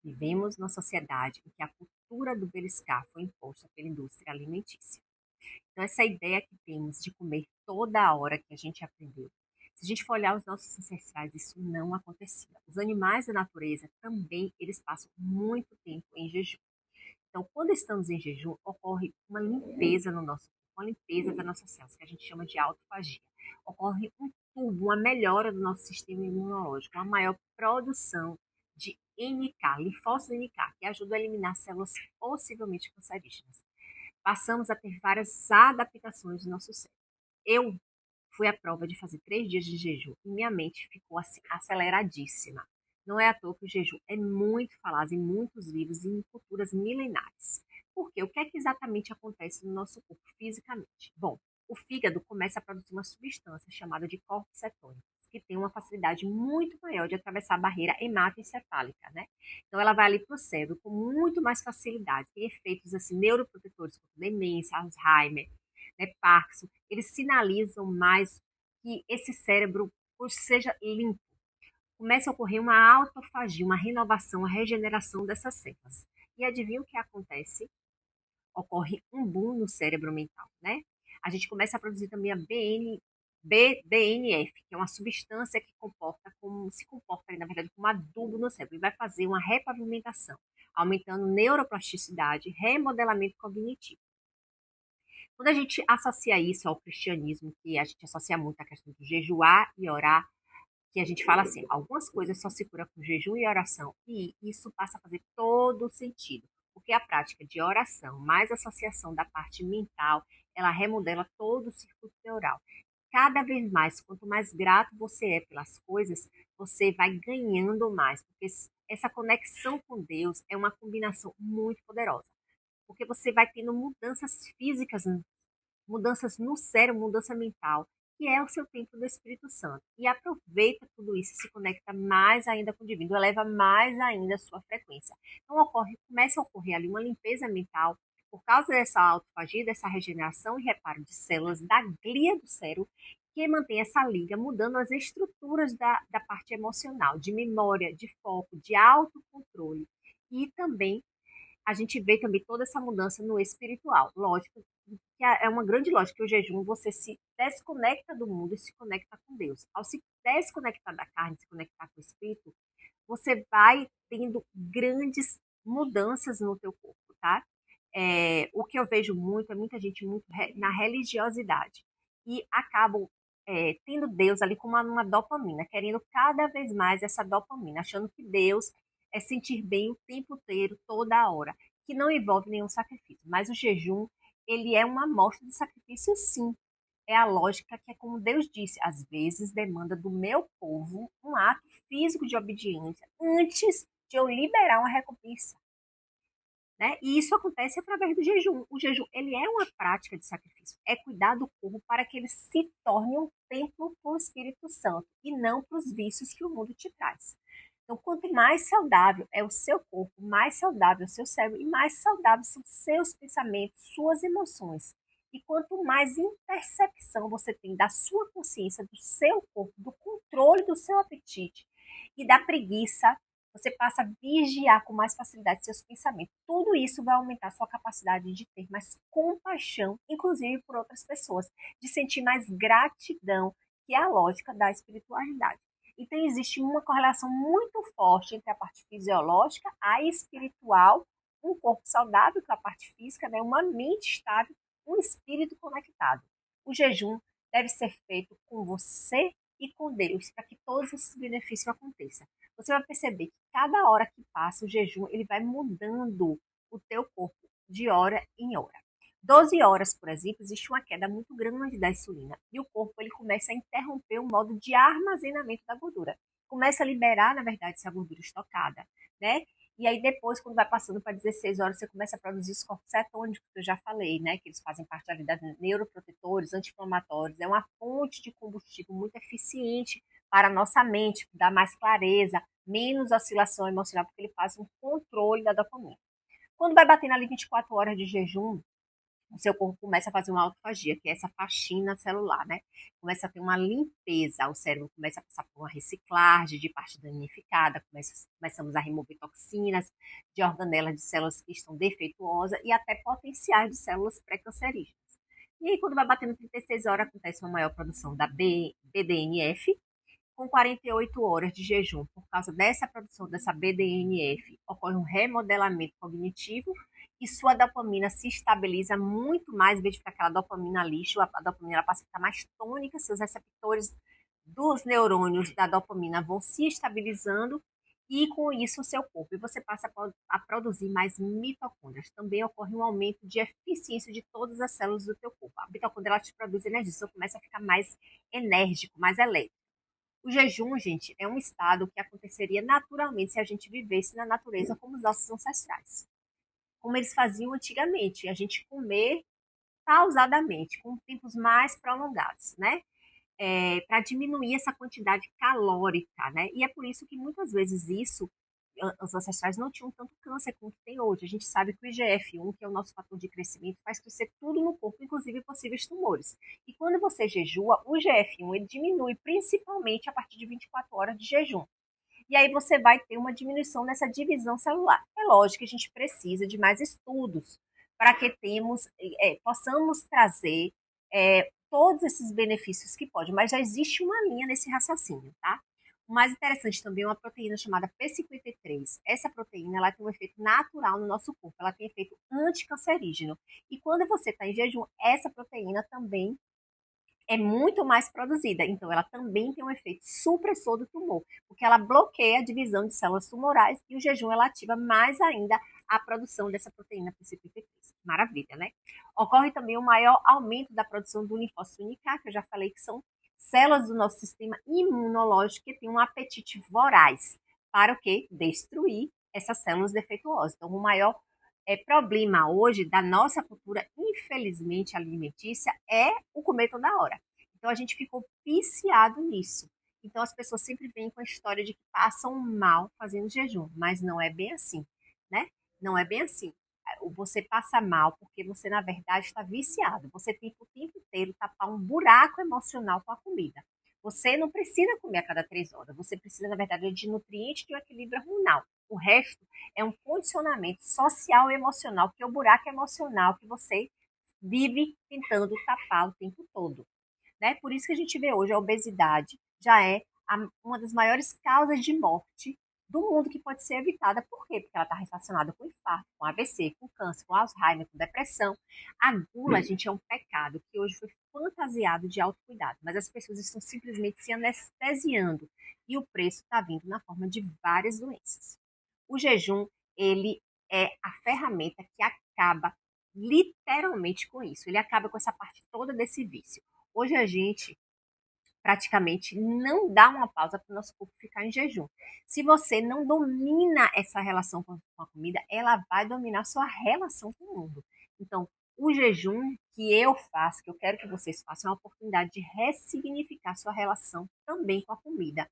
Vivemos numa sociedade em que a cultura do beliscar foi imposta pela indústria alimentícia. Então, essa ideia que temos de comer toda a hora que a gente aprendeu, se a gente for olhar os nossos ancestrais, isso não acontecia. Os animais da natureza também, eles passam muito tempo em jejum. Então, quando estamos em jejum, ocorre uma limpeza no nosso corpo, uma limpeza das nossas células, que a gente chama de autofagia. Ocorre um tubo, uma melhora do nosso sistema imunológico, uma maior produção de NK, linfócitos NK, que ajuda a eliminar células possivelmente cancerígenas. Passamos a ter várias adaptações do nosso cérebro. Eu fui à prova de fazer 3 dias de jejum e minha mente ficou assim, aceleradíssima. Não é à toa que o jejum é muito falado em muitos livros e em culturas milenares. Por quê? O que é que exatamente acontece no nosso corpo fisicamente? Bom, o fígado começa a produzir uma substância chamada de corpos cetônicos, que tem uma facilidade muito maior de atravessar a barreira hematoencefálica, né? Então ela vai ali para o cérebro com muito mais facilidade. Tem efeitos assim neuroprotetores como demência, Alzheimer, né, Parkinson, eles sinalizam mais que esse cérebro seja limpo. Começa a ocorrer uma autofagia, uma renovação, uma regeneração dessas células. E adivinha o que acontece? Ocorre um boom no cérebro mental, né? A gente começa a produzir também a BDNF, que é uma substância que se comporta, na verdade, como adubo no cérebro e vai fazer uma repavimentação, aumentando neuroplasticidade, remodelamento cognitivo. Quando a gente associa isso ao cristianismo, que a gente associa muito a questão de jejuar e orar, que a gente fala assim, algumas coisas só se cura com jejum e oração, e isso passa a fazer todo o sentido, porque a prática de oração, mais associação da parte mental, ela remodela todo o circuito neural. Cada vez mais, quanto mais grato você é pelas coisas, você vai ganhando mais, porque essa conexão com Deus é uma combinação muito poderosa, porque você vai tendo mudanças físicas, mudanças no cérebro, mudança mental, que é o seu templo do Espírito Santo. E aproveita tudo isso e se conecta mais ainda com o divino, eleva mais ainda a sua frequência. Então começa a ocorrer ali uma limpeza mental por causa dessa autofagia, dessa regeneração e reparo de células da glia do cérebro, que mantém essa liga, mudando as estruturas da parte emocional, de memória, de foco, de autocontrole. E também a gente vê também toda essa mudança no espiritual. Lógico que é uma grande lógica que o jejum você se desconecta do mundo e se conecta com Deus. Ao se desconectar da carne, se conectar com o espírito, você vai tendo grandes mudanças no teu corpo, tá? O que eu vejo muito é muita gente muito na religiosidade e acabam tendo Deus ali como uma dopamina, querendo cada vez mais essa dopamina, achando que Deus é sentir bem o tempo inteiro, toda hora, que não envolve nenhum sacrifício. Mas o jejum, ele é uma amostra de sacrifício, sim. É a lógica que é como Deus disse, às vezes demanda do meu povo um ato físico de obediência antes de eu liberar uma recompensa. Né? E isso acontece através do jejum. O jejum ele é uma prática de sacrifício, é cuidar do corpo para que ele se torne um templo para o Espírito Santo e não para os vícios que o mundo te traz. Então, quanto mais saudável é o seu corpo, mais saudável é o seu cérebro e mais saudáveis são seus pensamentos, suas emoções. E quanto mais intercepção você tem da sua consciência, do seu corpo, do controle do seu apetite e da preguiça, você passa a vigiar com mais facilidade seus pensamentos. Tudo isso vai aumentar sua capacidade de ter mais compaixão, inclusive por outras pessoas, de sentir mais gratidão, que é a lógica da espiritualidade. Então, existe uma correlação muito forte entre a parte fisiológica, a espiritual, um corpo saudável, que é a parte física, né? Uma mente estável, um espírito conectado. O jejum deve ser feito com você e com Deus, para que todos esses benefícios aconteçam. Você vai perceber que cada hora que passa o jejum, ele vai mudando o teu corpo de hora em hora. 12 horas, por exemplo, existe uma queda muito grande da insulina e o corpo ele começa a interromper o modo de armazenamento da gordura. Começa a liberar, na verdade, essa gordura estocada, né? E aí depois, quando vai passando para 16 horas, você começa a produzir os corpos cetônicos, que eu já falei, né? Que eles fazem parte ali das neuroprotetores, anti-inflamatórios. É uma fonte de combustível muito eficiente para a nossa mente, dá mais clareza, menos oscilação emocional, porque ele faz um controle da dopamina. Quando vai batendo ali 24 horas de jejum, o seu corpo começa a fazer uma autofagia, que é essa faxina celular, né? Começa a ter uma limpeza, o cérebro começa a passar por uma reciclagem de parte danificada, começamos a remover toxinas de organelas de células que estão defeituosas e até potenciais de células pré-cancerígenas. E aí, quando vai batendo 36 horas, acontece uma maior produção da BDNF, com 48 horas de jejum, por causa dessa produção dessa BDNF, ocorre um remodelamento cognitivo e sua dopamina se estabiliza muito mais, em vez de ficar aquela dopamina lixo, a dopamina passa a ficar mais tônica, seus receptores dos neurônios da dopamina vão se estabilizando e com isso o seu corpo. E você passa a produzir mais mitocôndrias. Também ocorre um aumento de eficiência de todas as células do teu corpo. A mitocôndria ela te produz energia, você começa a ficar mais enérgico, mais elétrico. O jejum, gente, é um estado que aconteceria naturalmente se a gente vivesse na natureza como os nossos ancestrais. Como eles faziam antigamente, a gente comer pausadamente, com tempos mais prolongados, né? Para diminuir essa quantidade calórica, né? E é por isso que muitas vezes os ancestrais não tinham tanto câncer quanto tem hoje. A gente sabe que o IGF-1, que é o nosso fator de crescimento, faz crescer tudo no corpo, inclusive possíveis tumores. E quando você jejua, o IGF-1 ele diminui principalmente a partir de 24 horas de jejum. E aí você vai ter uma diminuição nessa divisão celular. É lógico que a gente precisa de mais estudos para que possamos trazer todos esses benefícios que pode, mas já existe uma linha nesse raciocínio, tá? O mais interessante também é uma proteína chamada P53. Essa proteína ela tem um efeito natural no nosso corpo, ela tem efeito anticancerígeno. E quando você está em jejum, essa proteína também é muito mais produzida. Então, ela também tem um efeito supressor do tumor, porque ela bloqueia a divisão de células tumorais e o jejum ela ativa mais ainda a produção dessa proteína P53. Maravilha, né? Ocorre também um maior aumento da produção do linfócito unicar, que eu já falei que são células do nosso sistema imunológico que têm um apetite voraz para o quê? Destruir essas células defeituosas. Então, o maior problema hoje da nossa cultura, infelizmente, alimentícia, é o comer toda hora. Então a gente ficou viciado nisso. Então as pessoas sempre vêm com a história de que passam mal fazendo jejum, mas não é bem assim, né? Não é bem assim. Você passa mal porque você, na verdade, está viciado. Você tem que o tempo inteiro tapar um buraco emocional com a comida. Você não precisa comer a cada 3 horas. Você precisa, na verdade, de nutrientes e de um equilíbrio hormonal. O resto é um condicionamento social e emocional, que é o buraco emocional que você vive tentando tapar o tempo todo. Né? Por isso que a gente vê hoje a obesidade já é uma das maiores causas de morte do mundo que pode ser evitada. Por quê? Porque ela está relacionada com infarto, com AVC, com câncer, com Alzheimer, com depressão. A gula, gente, é um pecado que hoje foi fantasiado de autocuidado, mas as pessoas estão simplesmente se anestesiando e o preço está vindo na forma de várias doenças. O jejum, ele é a ferramenta que acaba literalmente com isso. Ele acaba com essa parte toda desse vício. Hoje a gente praticamente não dá uma pausa para o nosso corpo ficar em jejum. Se você não domina essa relação com a comida, ela vai dominar a sua relação com o mundo. Então, o jejum que eu faço, que eu quero que vocês façam, é uma oportunidade de ressignificar sua relação também com a comida.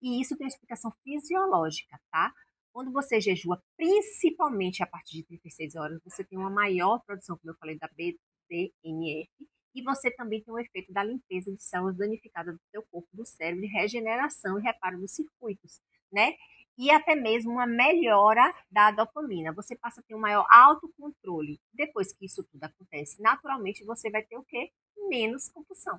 E isso tem uma explicação fisiológica, tá? Quando você jejua, principalmente a partir de 36 horas, você tem uma maior produção, como eu falei, da BDNF, e você também tem um efeito da limpeza de células danificadas do seu corpo, do cérebro, de regeneração e reparo dos circuitos, né? E até mesmo uma melhora da dopamina. Você passa a ter um maior autocontrole. Depois que isso tudo acontece, naturalmente você vai ter o quê? Menos compulsão,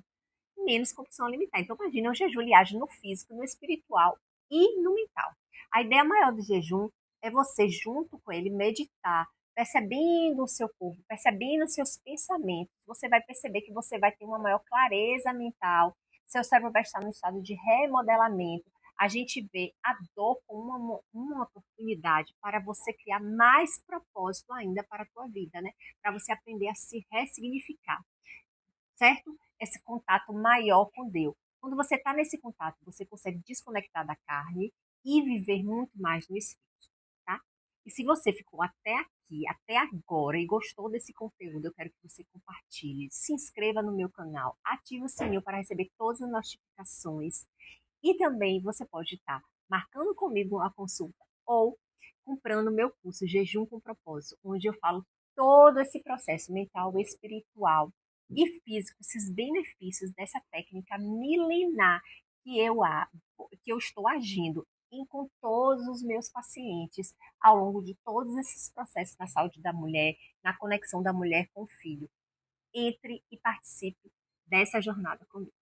menos compulsão alimentar. Então, imagina, o jejum ele age no físico, no espiritual e no mental. A ideia maior do jejum é você, junto com ele, meditar, percebendo o seu corpo, percebendo os seus pensamentos. Você vai perceber que você vai ter uma maior clareza mental, seu cérebro vai estar no estado de remodelamento. A gente vê a dor como uma oportunidade para você criar mais propósito ainda para a tua vida, né? Para você aprender a se ressignificar, certo? Esse contato maior com Deus. Quando você está nesse contato, você consegue desconectar da carne e viver muito mais no espírito, tá? E se você ficou até aqui, até agora e gostou desse conteúdo, eu quero que você compartilhe, se inscreva no meu canal, ative o sininho para receber todas as notificações e também você pode estar marcando comigo a consulta ou comprando o meu curso Jejum com Propósito, onde eu falo todo esse processo mental, espiritual e físico, esses benefícios dessa técnica milenar que que eu estou agindo com todos os meus pacientes ao longo de todos esses processos na saúde da mulher, na conexão da mulher com o filho. Entre e participe dessa jornada comigo.